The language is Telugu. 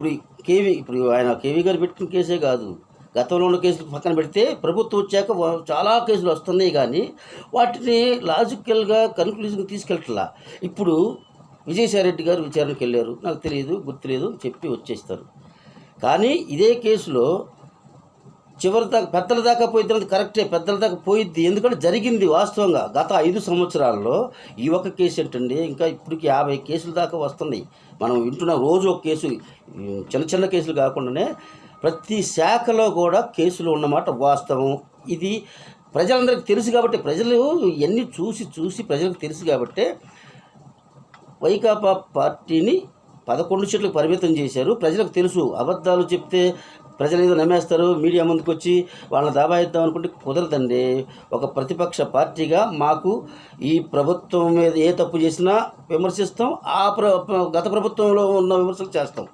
ఇప్పుడు ఇప్పుడు ఆయన కేవీ గారు పెట్టిన కేసే కాదు. గతంలో ఉన్న కేసులు పక్కన పెడితే ప్రభుత్వం వచ్చాక చాలా కేసులు వస్తున్నాయి గానీ, వాటిని లాజికల్‌గా కన్క్లూజన్‌కి తీసుకెళ్ళట్లా. ఇప్పుడు విజయసాయిరెడ్డి గారు విచారణకెళ్లారు. నాకు తెలీదు, గుర్తులేదు చెప్పి వచ్చేస్తారు. కానీ ఇదే కేసులో చివరి దాకా పెద్దల దాకా పోయిద్ది కరెక్టే. పెద్దల దాకా పోయిద్ది. ఎందుకంటే జరిగింది వాస్తవంగా. గత 5 సంవత్సరాల్లో ఈ ఒక్క కేసు ఏంటండి, ఇంకా ఇప్పటికి 50 కేసుల దాకా వస్తున్నాయి. మనం వింటున్న రోజు ఒక కేసు, చిన్న చిన్న కేసులు కాకుండానే ప్రతి శాఖలో కూడా కేసులు ఉన్నమాట వాస్తవం. ఇది ప్రజలందరికీ తెలుసు కాబట్టి, ప్రజలు ఇవన్నీ చూసి ప్రజలకు తెలుసు కాబట్టే వైకాపా పార్టీని 11 సీట్లకు పరిమితం చేశారు. ప్రజలకు తెలుసు అబద్ధాలు చెప్తే ప్రజలు ఏదో నమ్మేస్తారు. మీడియా ముందుకొచ్చి వాళ్ళని దాబాయిద్దాం అనుకుంటే కుదరదండి. ఒక ప్రతిపక్ష పార్టీగా మాకు ఈ ప్రభుత్వం మీద ఏ తప్పు చేసినా విమర్శిస్తాం. గత ప్రభుత్వంలో ఉన్న విమర్శలు చేస్తాం.